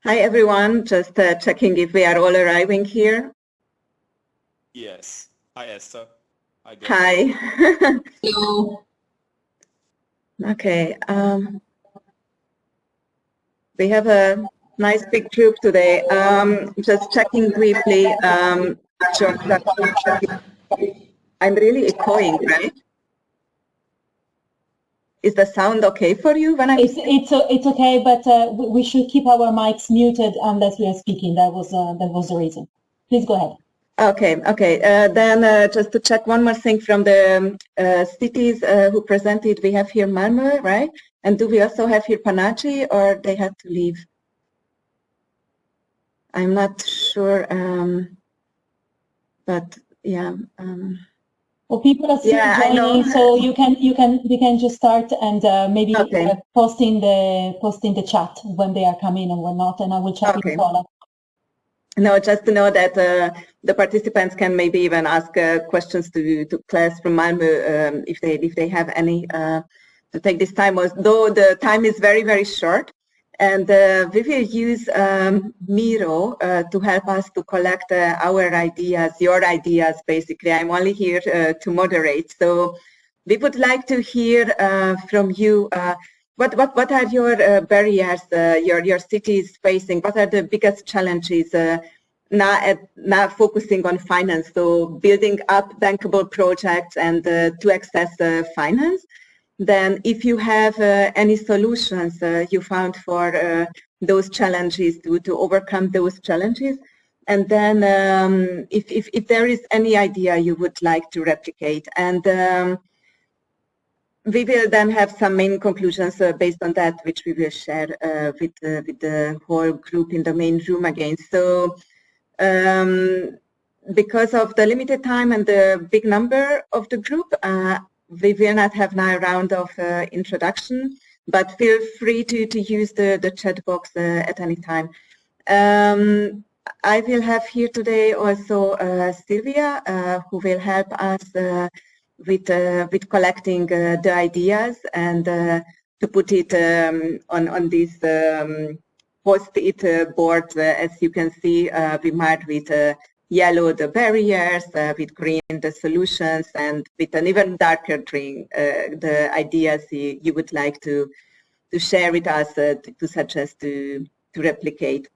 Hi everyone, just checking if we are all arriving here. Yes. Hi Esther. Hi Glenn. Hi. Hello. Okay. We have a nice big group today. Just checking briefly. I'm really echoing, right? Is the sound okay for you when I'm? It's okay, but we should keep our mics muted unless we are speaking. That was the reason. Please go ahead. Okay. Then just to check one more thing from the cities who presented, we have here Malmö, right? And do we also have here Panaji, or they had to leave? I'm not sure, but yeah. Well, people are still joining, so you can just start and maybe post in the chat when they are coming and whatnot, and I will check in follow. No, just to know that the participants can maybe even ask questions to class from Malmö if they have any to take this time. Though the time is very, very short, and we will use Miro to help us to collect our ideas, your ideas, basically. I'm only here to moderate. So we would like to hear from you. What are your barriers your city is facing? What are the biggest challenges now focusing on finance? So building up bankable projects and to access finance. Then if you have any solutions you found for those challenges to overcome those challenges. And then if there is any idea you would like to replicate. And we will then have some main conclusions based on that, which we will share with the whole group in the main room again. So because of the limited time and the big number of the group, we will not have now a round of introduction, but feel free to use the chat box at any time. I will have here today also Sylvia, who will help us with collecting the ideas and to put it on this post-it board. As you can see, we marked with yellow the barriers, with green the solutions, and with an even darker green the ideas you would like to share with us, to suggest to replicate.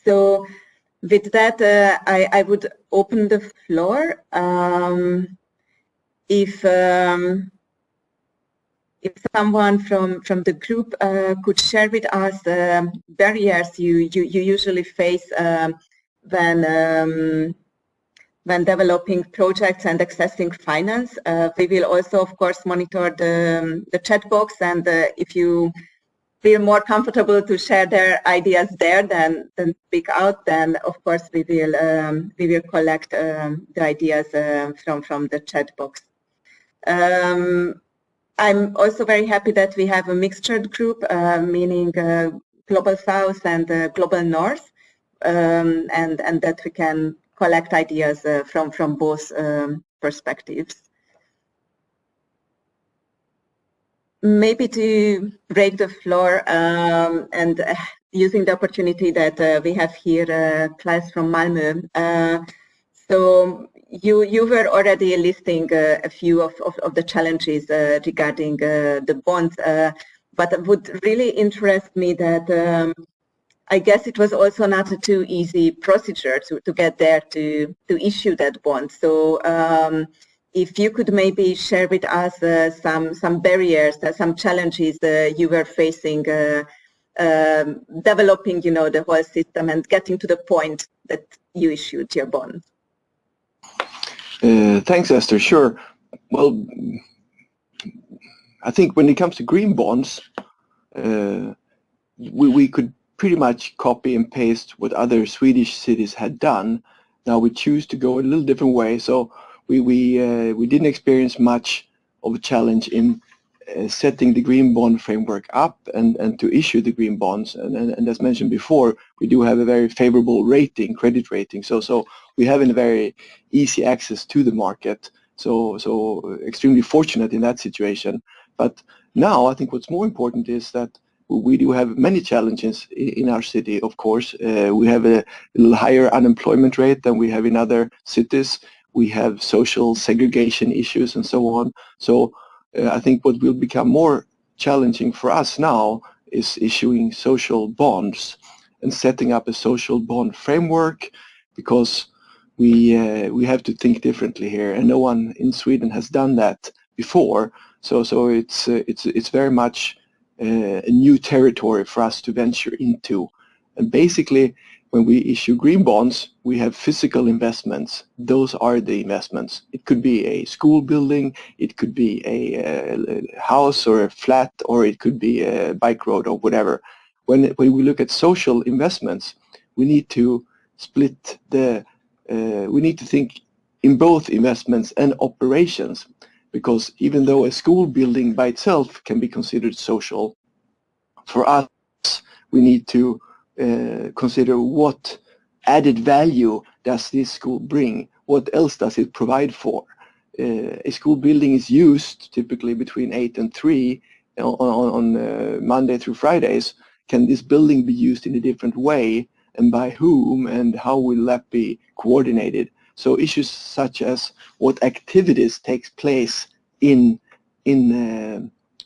So with that, I would open the floor. If someone from the group could share with us barriers you usually face when developing projects and accessing finance. We will also, of course, monitor the chat box, and if you feel more comfortable to share their ideas there than speak out, then of course we will collect the ideas from the chat box. I'm also very happy that we have a mixtured group, meaning Global South and Global North, and that we can collect ideas from both perspectives. Maybe to break the floor and using the opportunity that we have here class from Malmö. So you were already listing a few of the challenges regarding the bonds, but it would really interest me that I guess it was also not a too easy procedure to get there to issue that bond. So if you could maybe share with us some barriers, some challenges you were facing developing, the whole system and getting to the point that you issued your bond. Thanks, Esther. Sure. Well, I think when it comes to green bonds, we could pretty much copy and paste what other Swedish cities had done. Now we choose to go a little different way. So we didn't experience much of a challenge in setting the green bond framework up and to issue the green bonds. And as mentioned before, we do have a very favorable rating, credit rating. So we have a very easy access to the market. So extremely fortunate in that situation. But now I think what's more important is that we do have many challenges in our city, of course. We have a little higher unemployment rate than we have in other cities. We have social segregation issues and so on. So I think what will become more challenging for us now is issuing social bonds and setting up a social bond framework, because we have to think differently here, and no one in Sweden has done that before. So it's very much a new territory for us to venture into. And basically, when we issue green bonds, we have physical investments. Those are the investments. It could be a school building, it could be a house or a flat, or it could be a bike road or whatever. When we look at social investments, we need to split we need to think in both investments and operations, because even though a school building by itself can be considered social, for us, we need to consider what added value does this school bring? What else does it provide for? A school building is used typically between 8 and 3 on Monday through Fridays. Can this building be used in a different way, and by whom, and how will that be coordinated? So issues such as what activities takes place in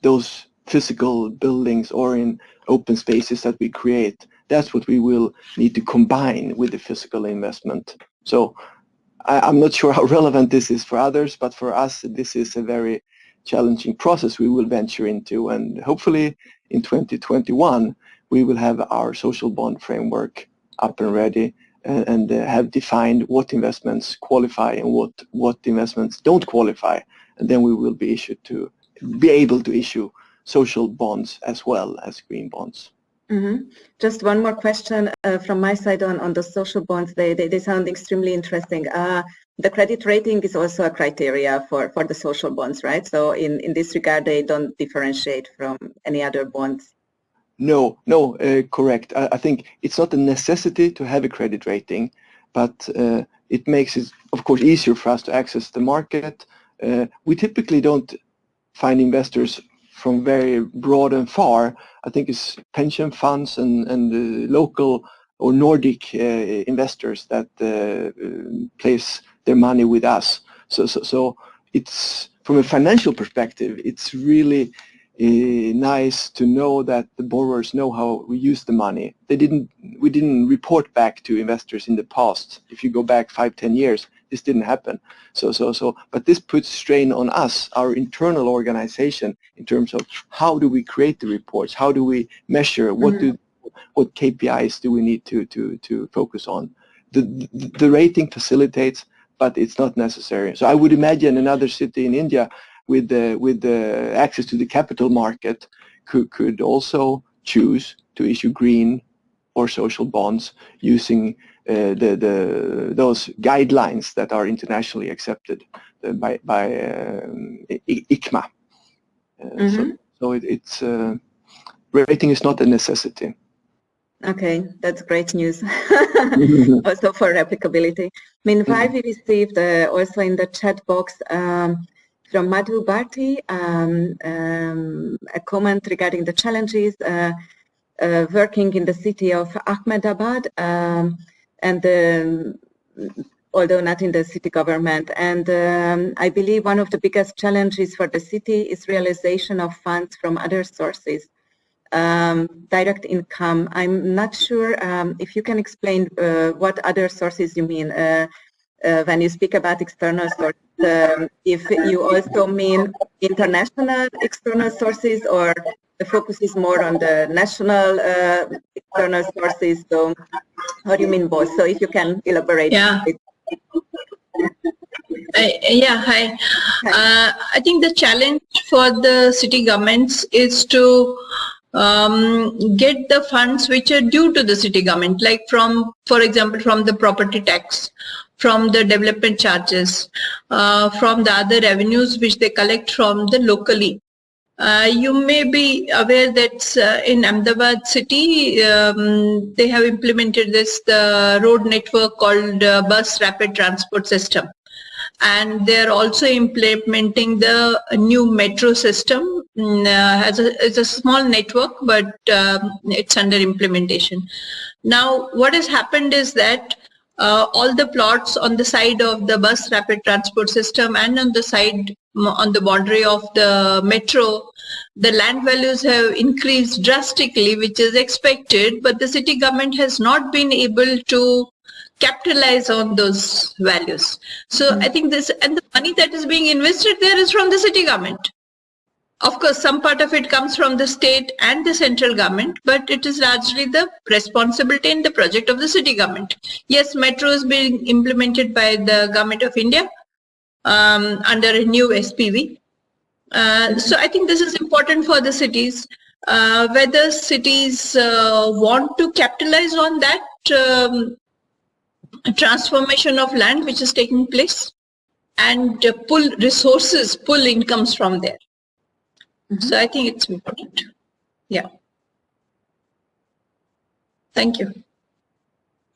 those physical buildings or in open spaces that we create, that's what we will need to combine with the physical investment. So I'm not sure how relevant this is for others, but for us this is a very challenging process we will venture into, and hopefully in 2021 we will have our social bond framework up and ready, and have defined what investments qualify and what investments don't qualify, and then we will be able to issue social bonds as well as green bonds. Mm-hmm. Just one more question from my side on the social bonds. They sound extremely interesting. The credit rating is also a criteria for the social bonds, right? So in this regard, they don't differentiate from any other bonds. No, correct. I think it's not a necessity to have a credit rating, but it makes it, of course, easier for us to access the market. We typically don't find investors from very broad and far. I think it's pension funds and local or Nordic investors that place their money with us. So it's, from a financial perspective, it's really nice to know that the borrowers know how we use the money. We didn't report back to investors in the past. If you go back 5-10 years, this didn't happen. But this puts strain on us, our internal organization, in terms of how do we create the reports, how do we measure, what KPIs do we need to focus on. The rating facilitates, but it's not necessary. So I would imagine another city in India with the access to the capital market could also choose to issue green or social bonds using those guidelines that are internationally accepted by ICMA. So it's rating is not a necessity. Okay, that's great news. Also for replicability. Meanwhile, we received also in the chat box from Madhu Bharti a comment regarding the challenges working in the city of Ahmedabad, and although not in the city government. And I believe one of the biggest challenges for the city is realization of funds from other sources, direct income. I'm not sure if you can explain what other sources you mean when you speak about external sources, if you also mean international external sources, or the focus is more on the national external sources. So how do you mean both? So if you can elaborate. Yeah. Hi. I think the challenge for the city governments is to get the funds which are due to the city government, like for example, from the property tax, from the development charges, from the other revenues which they collect from the locally. You may be aware that in Ahmedabad city, they have implemented the road network called bus rapid transport system. and they're also implementing the new metro system. It's a small network, but it's under implementation. Now, what has happened is that all the plots on the side of the bus rapid transport system and on the side, on the boundary of the metro, the land values have increased drastically, which is expected, but the city government has not been able to capitalize on those values. So I think this, and the money that is being invested there is from the city government. Of course, some part of it comes from the state and the central government, but it is largely the responsibility and the project of the city government. Yes, metro is being implemented by the government of India under a new SPV. So I think this is important for the cities. Whether cities want to capitalize on that transformation of land which is taking place and pull resources, pull incomes from there. So I think it's important. Yeah. Thank you.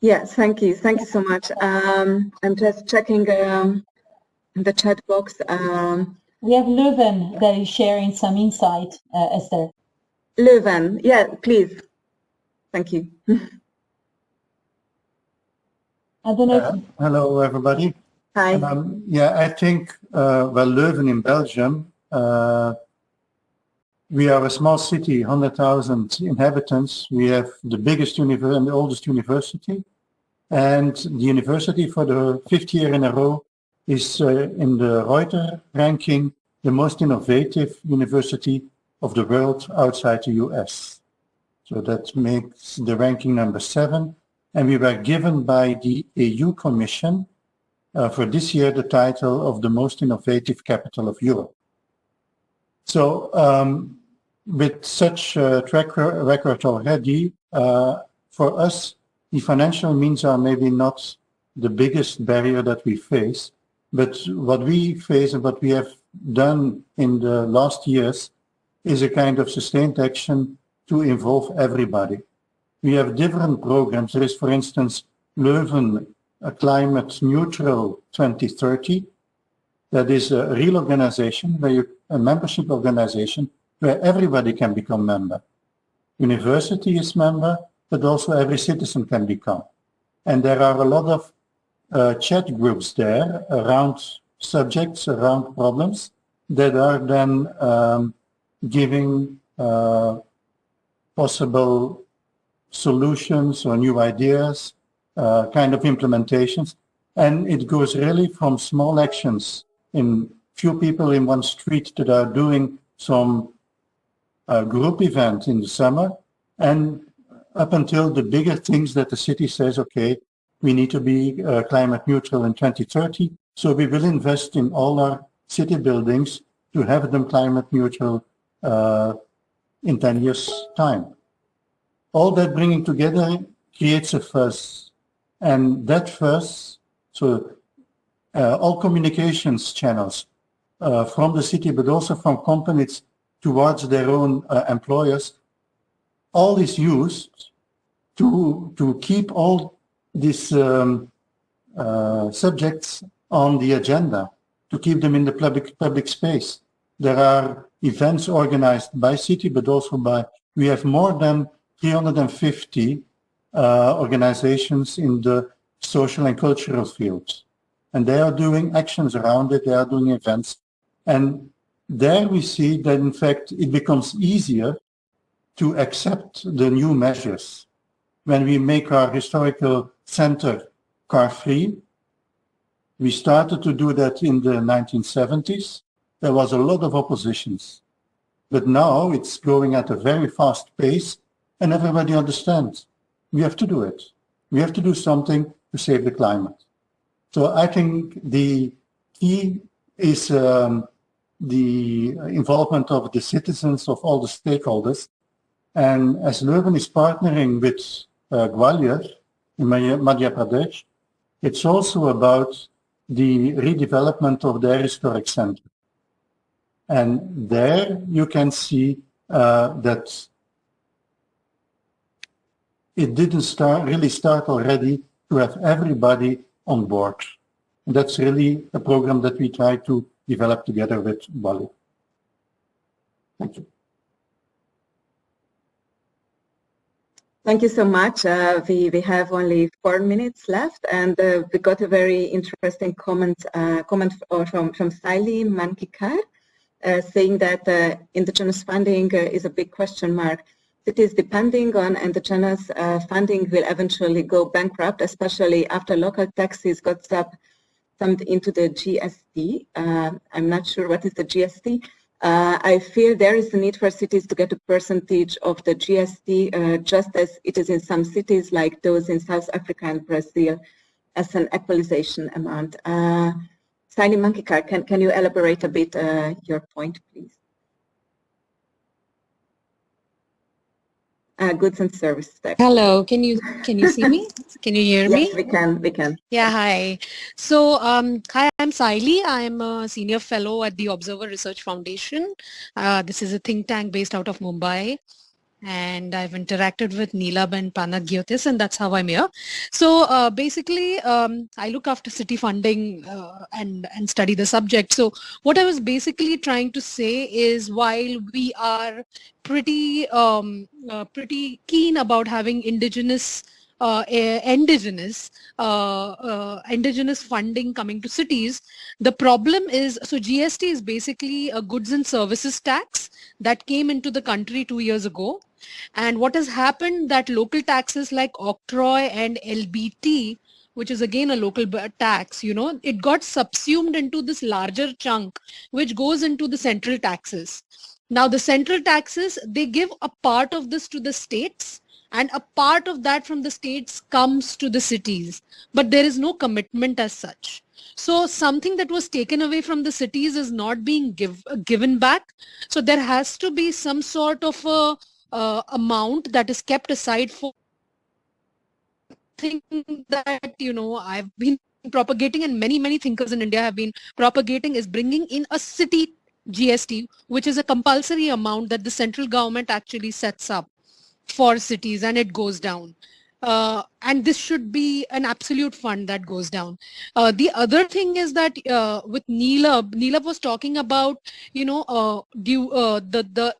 Yes, thank you. Thank you so much. I'm just checking the chat box. We have Leuven that is sharing some insight, Esther. Leuven, yeah, please. Thank you. I don't know. Hello, everybody. Hi. Yeah, I think, well, Leuven in Belgium, we are a small city, 100,000 inhabitants. We have the biggest and the oldest university. And the university for the 5th year in a row is in the Reuters ranking the most innovative university of the world outside the US. So that makes the ranking number 7. And we were given by the EU Commission for this year the title of the most innovative capital of Europe. So with such a track record already, for us, the financial means are maybe not the biggest barrier that we face, but what we face and what we have done in the last years is a kind of sustained action to involve everybody. We have different programs. There is, for instance, Leuven, a climate neutral 2030. That is a real organization, a membership organization, where everybody can become member. University is member, but also every citizen can become. And there are a lot of chat groups there around subjects, around problems that are then giving possible solutions or new ideas, kind of implementations. And it goes really from small actions in few people in one street that are doing some group event in the summer, and up until the bigger things that the city says, okay, we need to be climate neutral in 2030, so we will invest in all our city buildings to have them climate neutral in 10 years' time. All that bringing together creates a fuss, and that fuss, so all communications channels from the city, but also from companies towards their own employers, all is used to keep all these subjects on the agenda, to keep them in the public space. There are events organized by city, but also by, we have more than 350 organizations in the social and cultural fields. And they are doing actions around it, they are doing events. And there we see that, in fact, it becomes easier to accept the new measures. When we make our historical center car-free, we started to do that in the 1970s. There was a lot of oppositions. But now it's going at a very fast pace, and everybody understands. We have to do it. We have to do something to save the climate. So I think the key is the involvement of the citizens, of all the stakeholders. And as Leuven is partnering with Gwalior in Madhya Pradesh, it's also about the redevelopment of their historic center. And there you can see that it didn't really start already to have everybody on board. And that's really a program that we try to develop together with Wally. Thank you. Thank you so much. We have only 4 minutes left, and we got a very interesting comment from Saili Mankikar, saying that indigenous funding is a big question mark. Cities depending on indigenous funding will eventually go bankrupt, especially after local taxes got summed into the GST. I'm not sure what is the GST. I feel there is a need for cities to get a percentage of the GST, just as it is in some cities like those in South Africa and Brazil, as an equalization amount. Saili Mankikar, can you elaborate a bit your point, please? Goods and services tax. Hello, can you see me? Can you hear me? Yes, we can. Yeah, hi. So, hi, I'm Saili. I'm a senior fellow at the Observer Research Foundation. This is a think tank based out of Mumbai. And I've interacted with Neelab and Panagiotis, and that's how I'm here. So basically, I look after city funding and study the subject. So what I was basically trying to say is, while we are pretty keen about having indigenous funding coming to cities, the problem is, so GST is basically a goods and services tax that came into the country 2 years ago. And what has happened that local taxes like octroi and LBT, which is again a local tax, it got subsumed into this larger chunk, which goes into the central taxes. Now the central taxes, they give a part of this to the states, and a part of that from the states comes to the cities, but there is no commitment as such. So something that was taken away from the cities is not being given back. So there has to be some sort of a amount that is kept aside for thing that I've been propagating, and many thinkers in India have been propagating, is bringing in a city GST, which is a compulsory amount that the central government actually sets up for cities, and it goes down. And this should be an absolute fund that goes down. The other thing is that with Neelab was talking about, the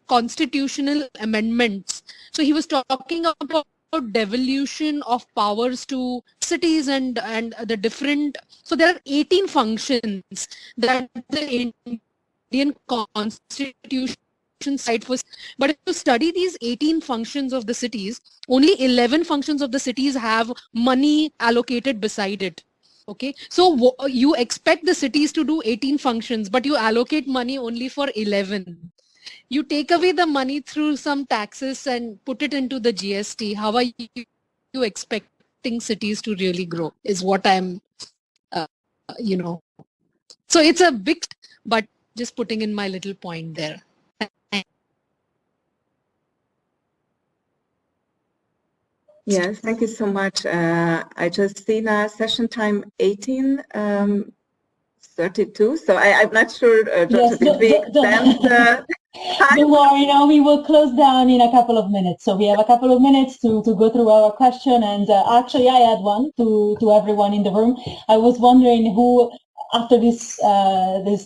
constitutional amendments. So he was talking about devolution of powers to cities and the different. So there are 18 functions that the Indian Constitution site was, but if you study these 18 functions of the cities, only 11 functions of the cities have money allocated beside it. Okay, so you expect the cities to do 18 functions, but you allocate money only for 11. You take away the money through some taxes and put it into the GST. How are you expecting cities to really grow is what I'm, So it's a big, but just putting in my little point there. Yes, thank you so much. I just seen session time 18:32, so I'm not sure. Yes, don't worry, we will close down in a couple of minutes. So we have a couple of minutes to go through our question. And actually, I had one to everyone in the room. I was wondering who, after this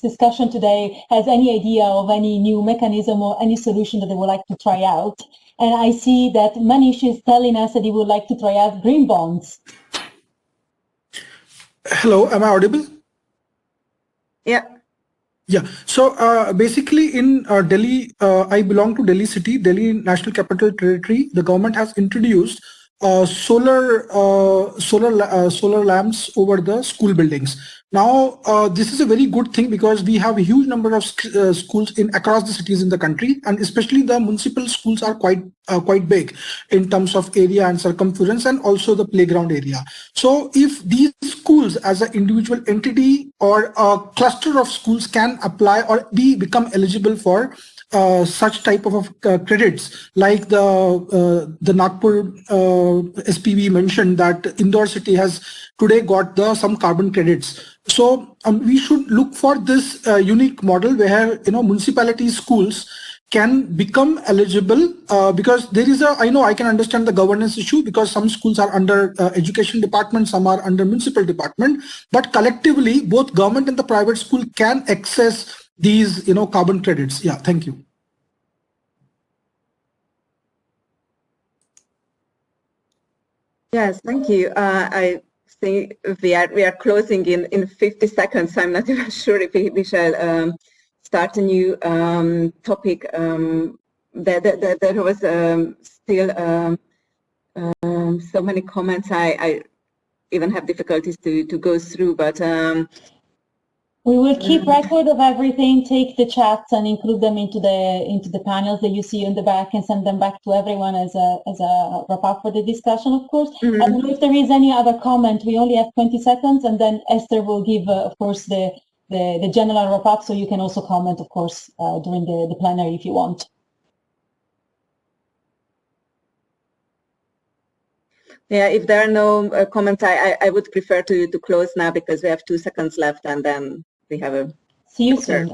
discussion today, has any idea of any new mechanism or any solution that they would like to try out. And I see that Manish is telling us that he would like to try out green bonds. Hello, am I audible? Yeah. Yeah. So basically in Delhi, I belong to Delhi City, Delhi National Capital Territory. The government has introduced solar lamps over the school buildings. Now, this is a very good thing because we have a huge number of schools across the cities in the country, and especially the municipal schools are quite big in terms of area and circumference, and also the playground area. So if these schools as an individual entity or a cluster of schools can apply or become eligible for such type of credits, like the Nagpur SPV mentioned that Indore city has today got some carbon credits. So we should look for this unique model where municipality schools can become eligible because there is I know I can understand the governance issue because some schools are under education department, some are under municipal department, but collectively both government and the private school can access these carbon credits. Yeah, thank you. Yes, thank you. I think we are closing in 50 seconds. So I'm not even sure if we shall start a new topic. There was still so many comments. I even have difficulties to go through, but we will keep record of everything, take the chats and include them into the panels that you see in the back and send them back to everyone as a wrap up for the discussion, of course. And if there is any other comment, we only have 20 seconds and then Esther will give, of course, the general wrap up, so you can also comment, of course, during the plenary if you want. Yeah, if there are no comments, I would prefer to close now because we have 2 seconds left and then we have a... See you soon.